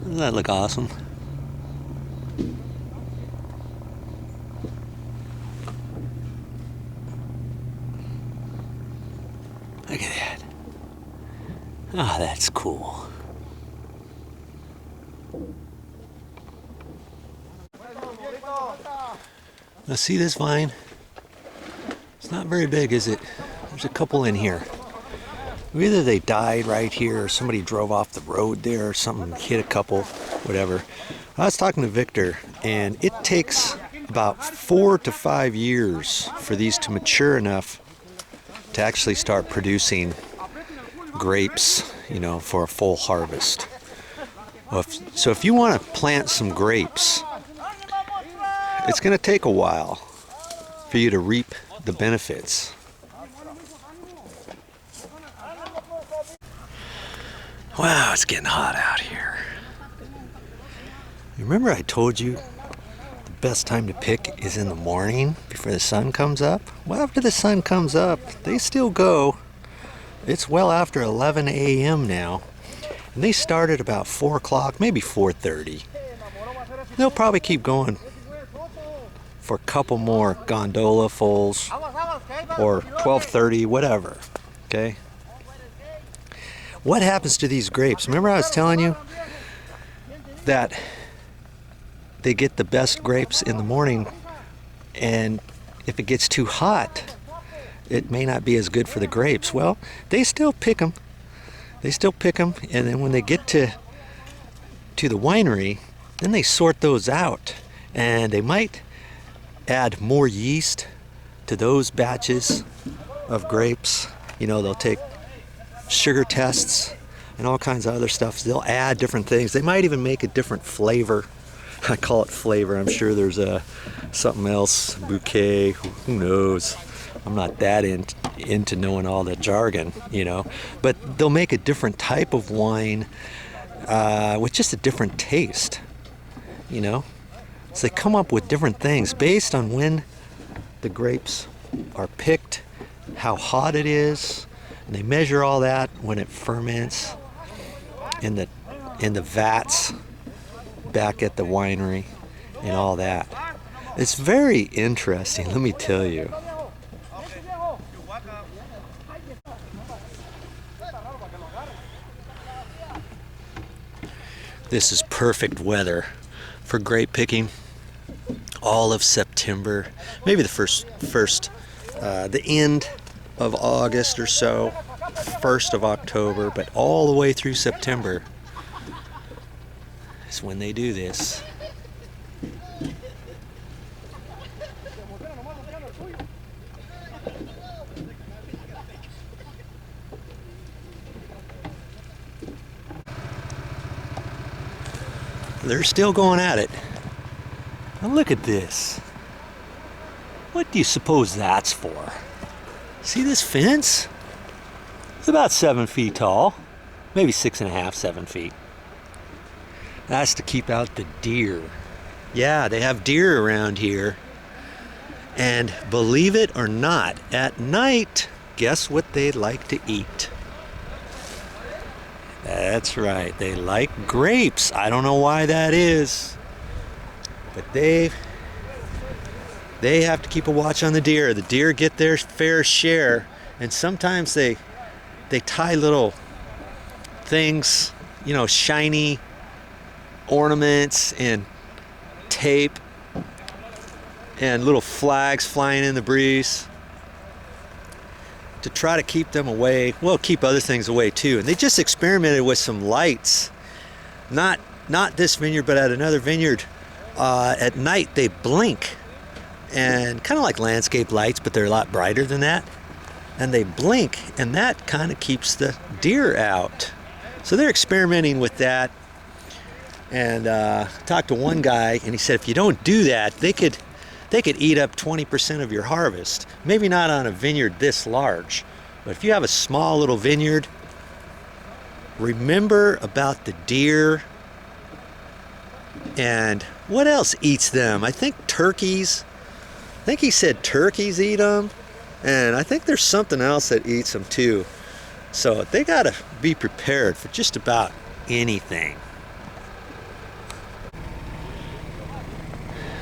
Doesn't that look awesome? Look at that. Ah, oh, that's cool. Now see this vine? It's not very big, is it? There's a couple in here. Either they died right here or somebody drove off the road there or something, hit a couple, whatever. I was talking to Victor, and it takes about 4 to 5 years for these to mature enough to actually start producing grapes, you know, for a full harvest. So if you want to plant some grapes, it's going to take a while for you to reap the benefits. Wow, it's getting hot out here. Remember I told you the best time to pick is in the morning before the sun comes up? Well, after the sun comes up, they still go. It's well after 11 a.m. now. And they start at about 4 o'clock, maybe 4:30. They'll probably keep going for a couple more gondola fulls or 12:30, whatever. Okay? What happens to these grapes? Remember I was telling you that they get the best grapes in the morning, and if it gets too hot, it may not be as good for the grapes. Well, they still pick them. They still pick them, and then when they get to the winery, then they sort those out, and they might add more yeast to those batches of grapes. You know, they'll take sugar tests and all kinds of other stuff. They'll add different things. They might even make a different flavor. I call it flavor. I'm sure there's something else, bouquet, who knows. I'm not that into knowing all the jargon, you know. But they'll make a different type of wine with just a different taste, you know. So they come up with different things based on when the grapes are picked, how hot it is, and they measure all that when it ferments in the vats back at the winery and all that. It's very interesting, let me tell you. This is perfect weather for grape picking. All of September, maybe the end of August or so, 1st of October, but all the way through September is when they do this. They're still going at it. Now look at this. What do you suppose that's for? See this fence? It's about 7 feet tall, maybe 6.5, 7 feet. That's to keep out the deer. Yeah, they have deer around here. And believe it or not, at night, guess what they like to eat? That's right, they like grapes. I don't know why that is, but they have to keep a watch on the deer. The deer get their fair share, and sometimes they tie little things, you know, shiny ornaments and tape and little flags flying in the breeze to try to keep them away. Well, keep other things away too. And they just experimented with some lights, not not this vineyard, but at another vineyard, at night they blink, and kind of like landscape lights, but they're a lot brighter than that. And they blink, and that kind of keeps the deer out. So they're experimenting with that. And talked to one guy, and he said if you don't do that, they could eat up 20% of your harvest. Maybe not on a vineyard this large, but if you have a small little vineyard, remember about the deer. And what else eats them? I think turkeys. I think he said turkeys eat them. And I think there's something else that eats them too. So they gotta be prepared for just about anything.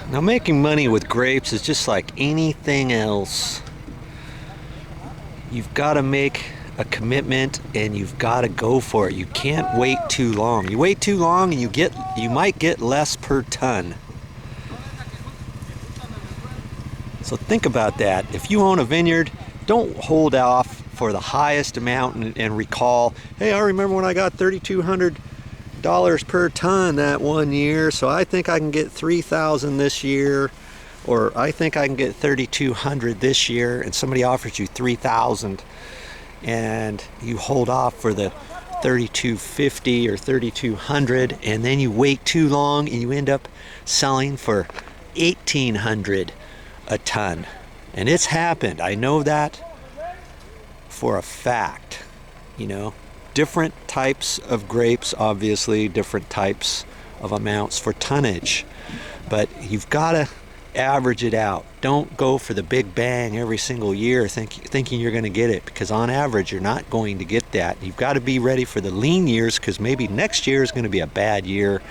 Now, making money with grapes is just like anything else. You've got to make a commitment, and you've got to go for it. You can't wait too long. You wait too long, and you might get less per ton. So think about that. If you own a vineyard, don't hold off for the highest amount and recall, hey, I remember when I got $3,200 per ton that one year, so I think I can get $3,000 this year, or I think I can get $3,200 this year, and somebody offers you $3,000, and you hold off for the $3,250 or $3,200, and then you wait too long and you end up selling for $1,800 a ton. And it's happened. I know that for a fact. You know, different types of grapes, obviously, different types of amounts for tonnage, but you've got to average it out. Don't go for the big bang every single year thinking you're going to get it, because on average you're not going to get that. You've got to be ready for the lean years, because maybe next year is going to be a bad year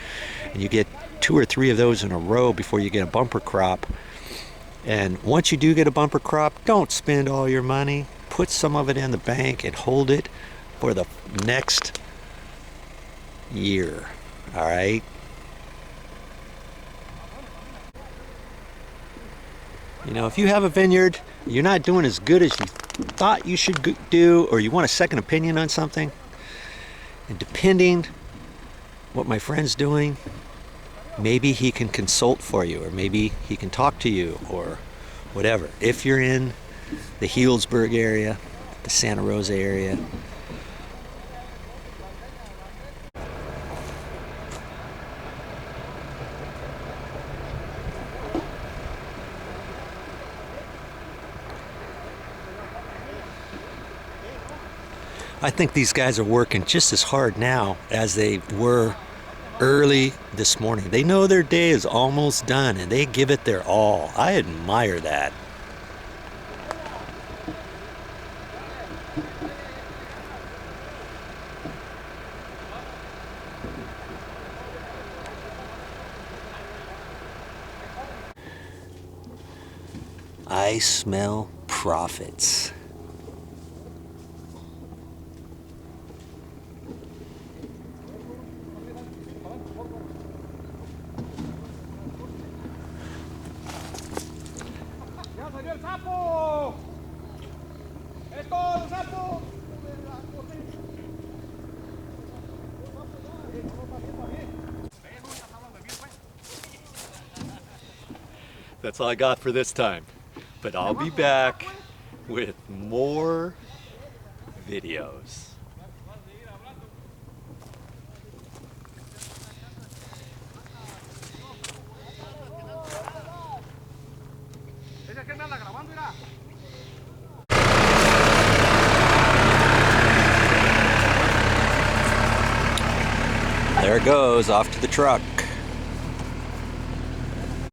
and you get 2 or 3 of those in a row before you get a bumper crop. And once you do get a bumper crop, don't spend all your money. Put some of it in the bank and hold it for the next year. All right? You know, if you have a vineyard, you're not doing as good as you thought you should do, or you want a second opinion on something, and depending what my friend's doing, maybe he can consult for you, or maybe he can talk to you, or whatever. If you're in the Healdsburg area, the Santa Rosa area, I think these guys are working just as hard now as they were early this morning. They know their day is almost done, and they give it their all. I admire that. I smell profits. That's all I got for this time, but I'll be back with more videos. There it goes, off to the truck.